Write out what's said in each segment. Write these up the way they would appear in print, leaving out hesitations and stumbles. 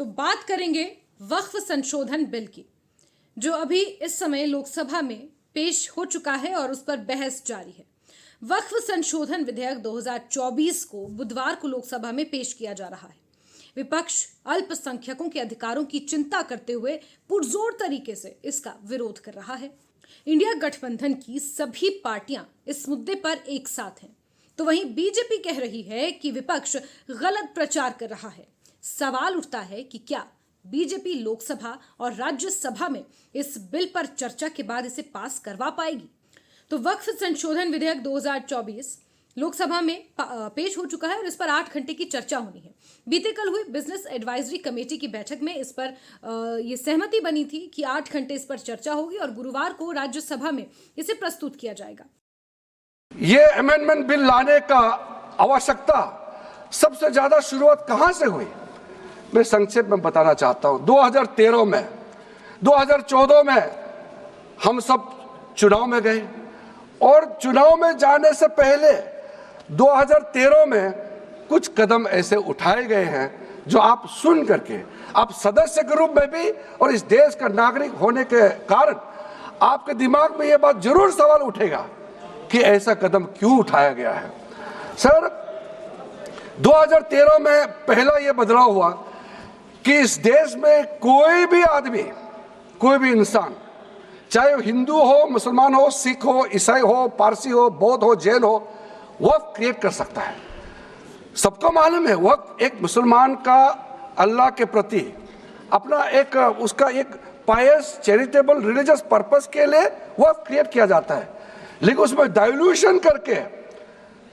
तो बात करेंगे वक्फ संशोधन बिल की, जो अभी इस समय लोकसभा में पेश हो चुका है और उस पर बहस जारी है। वक्फ संशोधन विधेयक 2024 को बुधवार को लोकसभा में पेश किया जा रहा है। विपक्ष अल्पसंख्यकों के अधिकारों की चिंता करते हुए पुरजोर तरीके से इसका विरोध कर रहा है। इंडिया गठबंधन की सभी पार्टियां इस मुद्दे पर एक साथ हैं, तो वहीं बीजेपी कह रही है कि विपक्ष गलत प्रचार कर रहा है। सवाल उठता है कि क्या बीजेपी लोकसभा और राज्यसभा में इस बिल पर चर्चा के बाद इसे पास करवा पाएगी? तो वक्फ संशोधन विधेयक 2024 लोकसभा में पेश हो चुका है और इस पर 8 घंटे की चर्चा होनी है। बीते कल हुई बिजनेस एडवाइजरी कमेटी की बैठक में इस पर ये सहमति बनी थी कि 8 घंटे इस पर चर्चा होगी और गुरुवार को राज्यसभा में इसे प्रस्तुत किया जाएगा। ये अमेंडमेंट बिल लाने का आवश्यकता सबसे ज्यादा शुरुआत कहां से हुई, मैं संक्षेप में बताना चाहता हूं। 2013 में, 2014 में हम सब चुनाव में गए और चुनाव में जाने से पहले 2013 में कुछ कदम ऐसे उठाए गए हैं जो आप सुन करके, आप सदस्य के रूप में भी और इस देश का नागरिक होने के कारण आपके दिमाग में यह बात जरूर सवाल उठेगा कि ऐसा कदम क्यों उठाया गया है। सर, 2013 में पहला यह बदलाव हुआ कि इस देश में कोई भी आदमी, कोई भी इंसान, चाहे वो हिंदू हो, मुसलमान हो, सिख हो, ईसाई हो, पारसी हो, बौद्ध हो, जैन हो, वक्फ क्रिएट कर सकता है। सबको मालूम है वक्फ एक मुसलमान का अल्लाह के प्रति अपना एक उसका एक पायस चैरिटेबल रिलीजियस पर्पस के लिए वक्फ क्रिएट किया जाता है, लेकिन उसमें डाइल्यूशन करके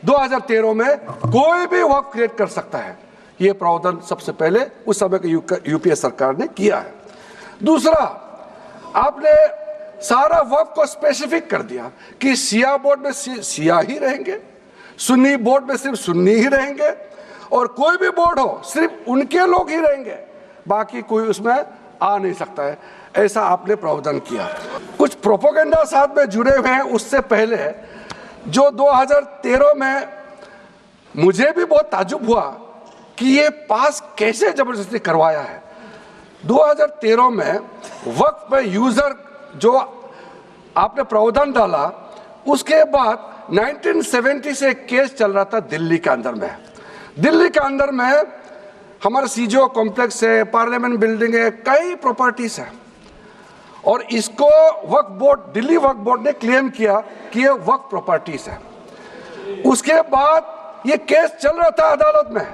2013 में कोई भी वक्फ क्रिएट कर सकता है। ये प्रावधान सबसे पहले उस समय की यूपीए सरकार ने किया है। दूसरा, आपने सारा वक्फ को स्पेसिफिक कर दिया कि शिया बोर्ड में शिया ही रहेंगे, सुन्नी बोर्ड में सिर्फ सुन्नी ही रहेंगे और कोई भी बोर्ड हो सिर्फ उनके लोग ही रहेंगे, बाकी कोई उसमें आ नहीं सकता है। ऐसा आपने प्रावधान किया। कुछ प्रोपेगेंडा साथ में जुड़े हुए हैं उससे पहले, जो 2013 में मुझे भी बहुत ताज्जुब हुआ कि ये पास कैसे जबरदस्ती करवाया है। 2013 में वक्फ पे यूजर जो आपने प्रावधान डाला, उसके बाद 1970 से एक केस चल रहा था दिल्ली के अंदर में। दिल्ली के अंदर में हमारा सीजीओ कॉम्प्लेक्स है, पार्लियामेंट बिल्डिंग है, कई प्रॉपर्टीज है और इसको वक्फ बोर्ड, दिल्ली वक्फ बोर्ड ने क्लेम किया कि ये वक्फ प्रॉपर्टीज है। उसके बाद ये केस चल रहा था अदालत में।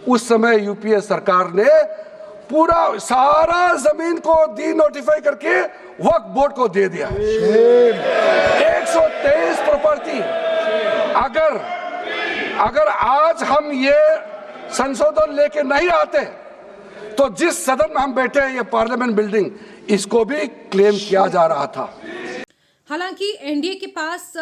उस समय यूपीए सरकार ने पूरा सारा जमीन को डी नोटिफाई करके वक्फ बोर्ड को दे दिया। 123 प्रॉपर्टी। अगर आज हम ये संशोधन लेके नहीं आते तो जिस सदन में हम बैठे हैं, ये पार्लियामेंट बिल्डिंग, इसको भी क्लेम किया जा रहा था। हालांकि एनडीए के पास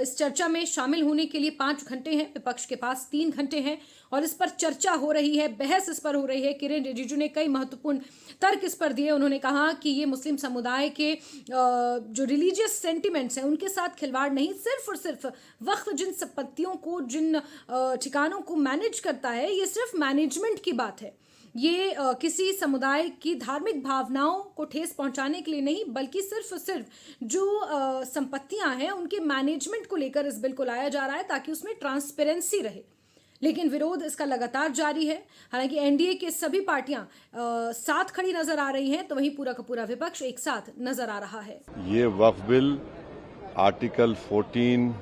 इस चर्चा में शामिल होने के लिए 5 घंटे हैं, विपक्ष के पास 3 घंटे हैं और इस पर चर्चा हो रही है, बहस इस पर हो रही है। किरेन रिजिजू ने कई महत्वपूर्ण तर्क इस पर दिए। उन्होंने कहा कि ये मुस्लिम समुदाय के जो रिलीजियस सेंटिमेंट्स हैं उनके साथ खिलवाड़ नहीं, सिर्फ और सिर्फ वक्फ जिन संपत्तियों को, जिन ठिकानों को मैनेज करता है, ये सिर्फ मैनेजमेंट की बात है। ये किसी समुदाय की धार्मिक भावनाओं को ठेस पहुंचाने के लिए नहीं, बल्कि सिर्फ और सिर्फ जो संपत्तियां हैं उनके मैनेजमेंट को लेकर इस बिल को लाया जा रहा है ताकि उसमें ट्रांसपेरेंसी रहे। लेकिन विरोध इसका लगातार जारी है। हालांकि एनडीए के सभी पार्टियां साथ खड़ी नजर आ रही हैं, तो वहीं पूरा का पूरा विपक्ष एक साथ नजर आ रहा है। ये वक्फ बिल आर्टिकल 14,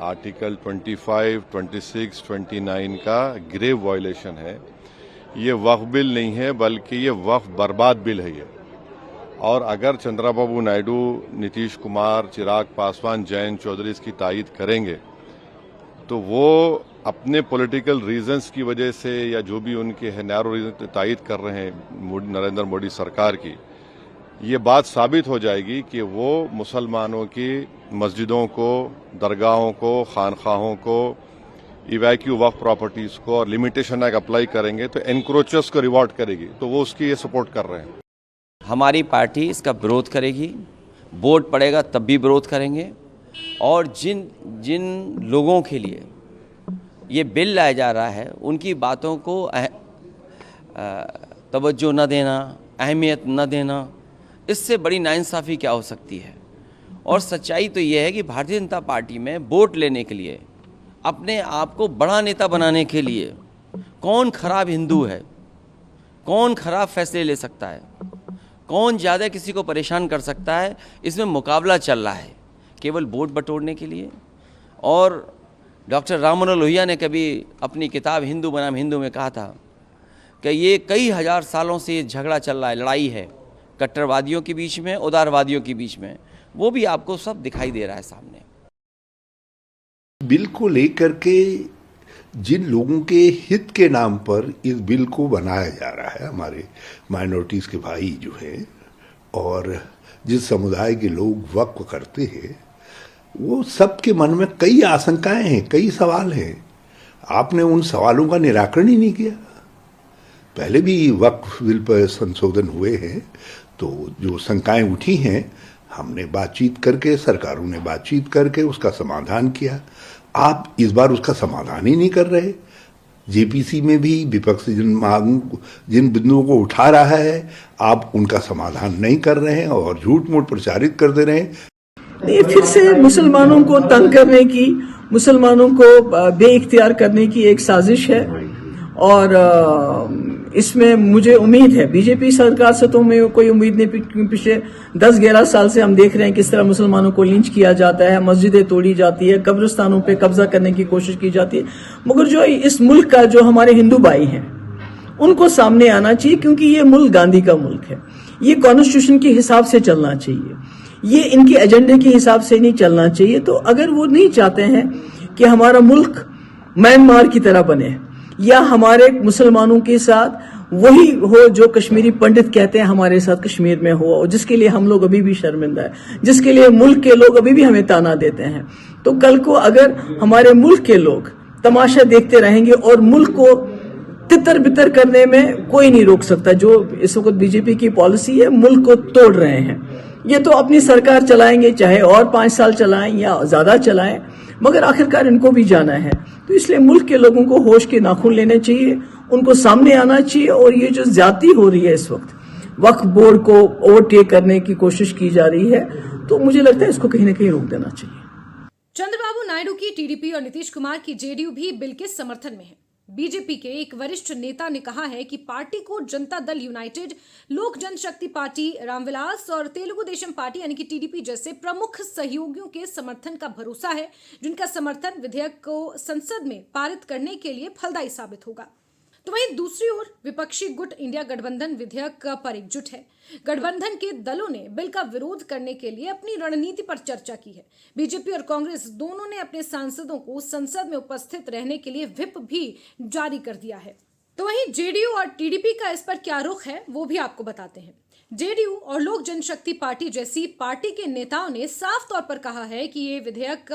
आर्टिकल 25, 26, 29 का ग्रेव वायलेशन है। ये वक्फ बिल नहीं है, बल्कि ये वक्फ बर्बाद बिल है ये। और अगर चंद्रबाबू नायडू, नीतीश कुमार, चिराग पासवान, जयंत चौधरी इसकी तायीद करेंगे तो वो अपने पॉलिटिकल रीजंस की वजह से या जो भी उनके है नैरो रीजन तायीद कर रहे हैं नरेंद्र मोदी सरकार की, ये बात साबित हो जाएगी कि वो मुसलमानों की मस्जिदों को, दरगाहों को, खानखाहों को, इवैक्यू वक्फ प्रॉपर्टीज को और लिमिटेशन एक्ट अप्लाई करेंगे तो एनक्रोचर्स को रिवॉर्ड करेगी, तो वो उसकी ये सपोर्ट कर रहे हैं। हमारी पार्टी इसका विरोध करेगी, वोट पड़ेगा तब भी विरोध करेंगे। और जिन लोगों के लिए ये बिल लाया जा रहा है उनकी बातों को तवज्जो न देना, अहमियत न देना, इससे बड़ी नाइंसाफ़ी क्या हो सकती है। और सच्चाई तो ये है कि भारतीय जनता पार्टी में वोट लेने के लिए, अपने आप को बड़ा नेता बनाने के लिए कौन खराब हिंदू है, कौन खराब फैसले ले सकता है, कौन ज़्यादा किसी को परेशान कर सकता है, इसमें मुकाबला चल रहा है केवल वोट बटोरने के लिए। और डॉक्टर राम मनोहर लोहिया ने कभी अपनी किताब हिंदू बनाम हिंदू में कहा था कि ये कई हजार सालों से ये झगड़ा चल रहा है, लड़ाई है कट्टरवादियों के बीच में, उदारवादियों के बीच में। वो भी आपको सब दिखाई दे रहा है सामने। बिल को लेकर के जिन लोगों के हित के नाम पर इस बिल को बनाया जा रहा है, हमारे माइनॉरिटीज के भाई जो हैं और जिस समुदाय के लोग वक्फ करते हैं, वो सबके मन में कई आशंकाएं हैं, कई सवाल हैं। आपने उन सवालों का निराकरण ही नहीं किया। पहले भी वक्फ बिल पर संशोधन हुए हैं, तो जो शंकाएं उठी हैं हमने बातचीत करके, सरकारों ने बातचीत करके उसका समाधान किया। आप इस बार उसका समाधान ही नहीं कर रहे। जेपीसी में भी विपक्ष जिन बिंदुओं को उठा रहा है, आप उनका समाधान नहीं कर रहे हैं और झूठ मूठ प्रचारित कर दे रहे हैं। ये फिर से मुसलमानों को तंग करने की, मुसलमानों को बेइख्तियार करने की एक साजिश है। और इसमें मुझे उम्मीद है, बीजेपी सरकार से तो मैं कोई उम्मीद नहीं। पिछले 10-11 साल से हम देख रहे हैं किस तरह मुसलमानों को लिंच किया जाता है, मस्जिदें तोड़ी जाती है, कब्रिस्तानों पे कब्जा करने की कोशिश की जाती है। मगर जो इस मुल्क का जो हमारे हिंदू भाई हैं, उनको सामने आना चाहिए, क्योंकि ये मुल्क गांधी का मुल्क है। ये कॉन्स्टिट्यूशन के हिसाब से चलना चाहिए, ये इनके एजेंडे के हिसाब से नहीं चलना चाहिए। तो अगर वो नहीं चाहते हैं कि हमारा मुल्क म्यांमार की तरह बने, या हमारे मुसलमानों के साथ वही हो जो कश्मीरी पंडित कहते हैं हमारे साथ कश्मीर में हुआ, जिसके लिए हम लोग अभी भी शर्मिंदा है, जिसके लिए मुल्क के लोग अभी भी हमें ताना देते हैं, तो कल को अगर हमारे मुल्क के लोग तमाशा देखते रहेंगे और मुल्क को तितर बितर करने में कोई नहीं रोक सकता। जो इस वक्त बीजेपी की पॉलिसी है, मुल्क को तोड़ रहे हैं। ये तो अपनी सरकार चलाएंगे, चाहे और 5 साल चलाएं या ज्यादा चलाएं, मगर आखिरकार इनको भी जाना है। तो इसलिए मुल्क के लोगों को होश के नाखून लेने चाहिए, उनको सामने आना चाहिए। और ये जो ज्यादती हो रही है इस वक्त, वक्फ बोर्ड को ओवरटेक करने की कोशिश की जा रही है, तो मुझे लगता है इसको कहीं ना कहीं रोक देना चाहिए। चंद्रबाबू नायडू की टीडीपी और नीतीश कुमार की जेडीयू भी बिल के समर्थन में है। बीजेपी के एक वरिष्ठ नेता ने कहा है कि पार्टी को जनता दल यूनाइटेड, लोक जनशक्ति पार्टी, रामविलास और तेलुगु देशम पार्टी यानी कि टीडीपी जैसे प्रमुख सहयोगियों के समर्थन का भरोसा है, जिनका समर्थन विधेयक को संसद में पारित करने के लिए फलदायी साबित होगा। तो वहीं दूसरी ओर विपक्षी गुट इंडिया गठबंधन विधेयक पर एकजुट है। गठबंधन के दलों ने बिल का विरोध करने के लिए अपनी रणनीति पर चर्चा की है। बीजेपी और कांग्रेस दोनों ने अपने सांसदों को संसद में उपस्थित रहने के लिए व्हिप भी जारी कर दिया है। तो वहीं जेडीयू और टीडीपी का इस पर क्या रुख है, वो भी आपको बताते हैं। जेडीयू और लोक जनशक्ति पार्टी जैसी पार्टी के नेताओं ने साफ तौर पर कहा है कि ये विधेयक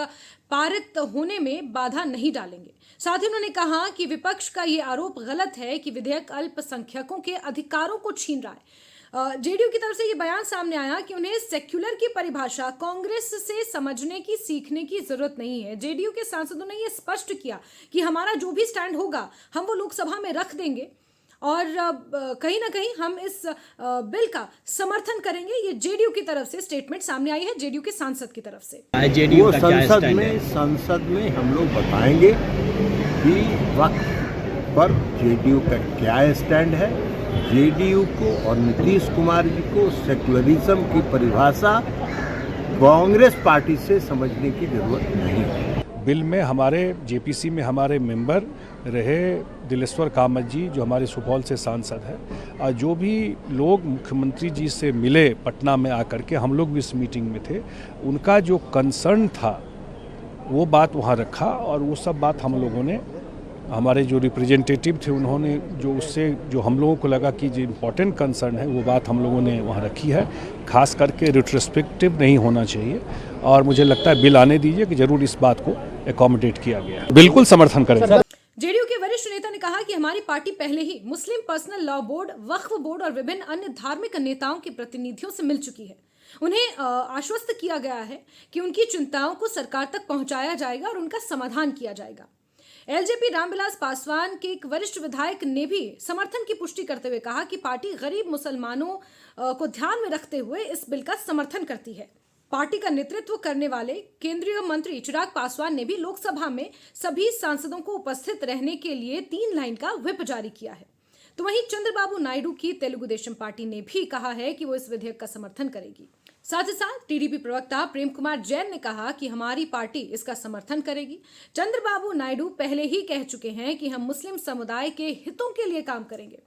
पारित होने में बाधा नहीं डालेंगे। साथ ही उन्होंने कहा कि विपक्ष का ये आरोप गलत है कि विधेयक अल्पसंख्यकों के अधिकारों को छीन रहा है। जेडीयू की तरफ से ये बयान सामने आया कि उन्हें सेक्युलर की परिभाषा कांग्रेस से समझने की, सीखने की जरूरत नहीं है। जेडीयू के सांसदों ने ये स्पष्ट किया कि हमारा जो भी स्टैंड होगा हम वो लोकसभा में रख देंगे और कहीं ना कहीं हम इस बिल का समर्थन करेंगे। ये जेडीयू की तरफ से स्टेटमेंट सामने आई है, जेडीयू के सांसद की तरफ से। वो संसद में हम लोग बताएंगे कि वक्त पर जेडीयू का क्या स्टैंड है। जेडीयू को और नीतीश कुमार जी को सेक्युलरिज्म की परिभाषा कांग्रेस पार्टी से समझने की जरूरत नहीं है। बिल में हमारे जेपीसी में हमारे मेंबर रहे दिलेश्वर कामत जी, जो हमारे सुपौल से सांसद है, जो भी लोग मुख्यमंत्री जी से मिले पटना में आकर के, हम लोग भी इस मीटिंग में थे, उनका जो कंसर्न था वो बात वहाँ रखा और वो सब बात हम लोगों ने, हमारे जो रिप्रेजेंटेटिव थे उन्होंने जो उससे जो हम लोगों को लगा कि जो इम्पोर्टेंट कंसर्न है वो बात हम लोगों ने वहाँ रखी है। खास करके रिट्रोस्पेक्टिव नहीं होना चाहिए और मुझे लगता है बिल आने दीजिए कि जरूर इस बात को एकोमोडेट किया गया है। बिल्कुल समर्थन करेंगे। जेडीयू के वरिष्ठ नेता ने कहा कि हमारी पार्टी पहले ही मुस्लिम पर्सनल लॉ बोर्ड, वक्फ बोर्ड और विभिन्न अन्य धार्मिक नेताओं के प्रतिनिधियों से मिल चुकी है। उन्हें आश्वस्त किया गया है कि उनकी चिंताओं को सरकार तक पहुंचाया जाएगा और उनका समाधान किया जाएगा। एलजेपी रामविलास पासवान के एक वरिष्ठ विधायक ने भी समर्थन की पुष्टि करते हुए कहा कि पार्टी गरीब मुसलमानों को ध्यान में रखते हुए इस बिल का समर्थन करती है। पार्टी का नेतृत्व करने वाले केंद्रीय मंत्री चिराग पासवान ने भी लोकसभा में सभी सांसदों को उपस्थित रहने के लिए 3 लाइन का व्हिप जारी किया है। तो वहीं चंद्रबाबू नायडू की तेलुगु देशम पार्टी ने भी कहा है कि वो इस विधेयक का समर्थन करेगी। साथ ही साथ टीडीपी प्रवक्ता प्रेम कुमार जैन ने कहा कि हमारी पार्टी इसका समर्थन करेगी। चंद्रबाबू नायडू पहले ही कह चुके हैं कि हम मुस्लिम समुदाय के हितों के लिए काम करेंगे।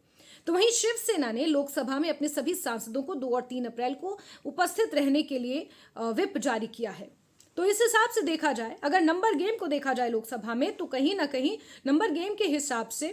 तो वहीं शिवसेना ने लोकसभा में अपने सभी सांसदों को 2 और 3 अप्रैल को उपस्थित रहने के लिए व्हिप जारी किया है। तो इस हिसाब से देखा जाए, अगर नंबर गेम को देखा जाए लोकसभा में, तो कहीं ना कहीं नंबर गेम के हिसाब से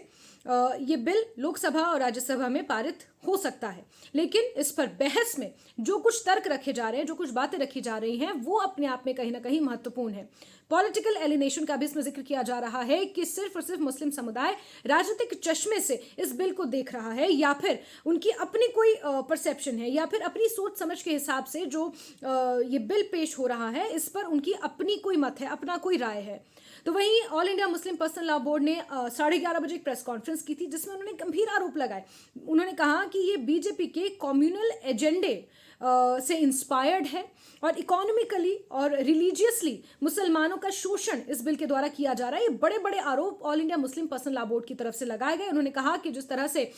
ये बिल लोकसभा और राज्यसभा में पारित हो सकता है। लेकिन इस पर बहस में जो कुछ तर्क रखे जा रहे हैं, जो कुछ बातें रखी जा रही हैं, वो अपने आप में कहीं ना कहीं महत्वपूर्ण है। पॉलिटिकल एलिनेशन का भी इसमें जिक्र किया जा रहा है कि सिर्फ और सिर्फ मुस्लिम समुदाय राजनीतिक चश्मे से इस बिल को देख रहा है, या फिर उनकी अपनी कोई परसेप्शन है, या फिर अपनी सोच समझ के हिसाब से जो ये बिल पेश हो रहा है, इस पर उनकी अपनी कोई मत है, अपना कोई राय है। तो वहीं all India Muslim personal law board ने 11:30 बजे एक प्रेस कॉन्फ्रेंस की थी, जिसमें उन्होंने गंभीर आरोप लगाए। उन्होंने कहा कि ये बीजेपी के कम्युनल एजेंडे से इंस्पायर्ड है और इकोनॉमिकली और रिलीजियसली मुसलमानों का शोषण इस बिल के द्वारा किया जा रहा है। ये बड़े बड़े आरोप all India Muslim personal law board की तरफ से लगाए गए। उन्होंने कहा कि जिस तरह से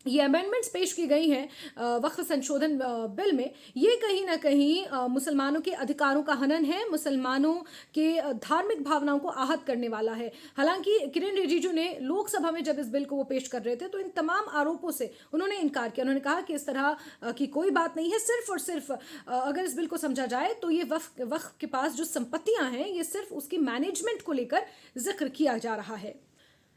ये अमेंडमेंट्स पेश की गई हैं वक्फ संशोधन बिल में, ये कहीं ना कहीं मुसलमानों के अधिकारों का हनन है, मुसलमानों के धार्मिक भावनाओं को आहत करने वाला है। हालांकि किरेन रिजिजू ने लोकसभा में जब इस बिल को वो पेश कर रहे थे, तो इन तमाम आरोपों से उन्होंने इनकार किया। उन्होंने कहा कि इस तरह की कोई बात नहीं है, सिर्फ और सिर्फ अगर इस बिल को समझा जाए तो ये वक्फ के पास जो संपत्तियां हैं, ये सिर्फ उसकी मैनेजमेंट को लेकर जिक्र किया जा रहा है।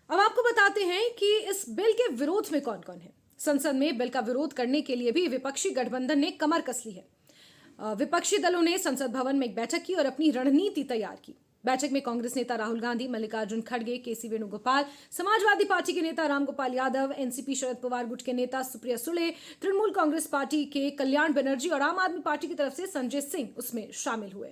अब आपको बताते हैं कि इस बिल के विरोध में कौन कौन है। संसद में बिल का विरोध करने के लिए भी विपक्षी गठबंधन ने कमर कस ली है। विपक्षी दलों ने संसद भवन में एक बैठक की और अपनी रणनीति तैयार की। बैठक में कांग्रेस नेता राहुल गांधी, मल्लिकार्जुन खड़गे, केसी वेणुगोपाल, समाजवादी पार्टी के नेता रामगोपाल यादव, एनसीपी शरद पवार गुट के नेता सुप्रिया सुले, तृणमूल कांग्रेस पार्टी के कल्याण बनर्जी और आम आदमी पार्टी की तरफ से संजय सिंह उसमें शामिल हुए।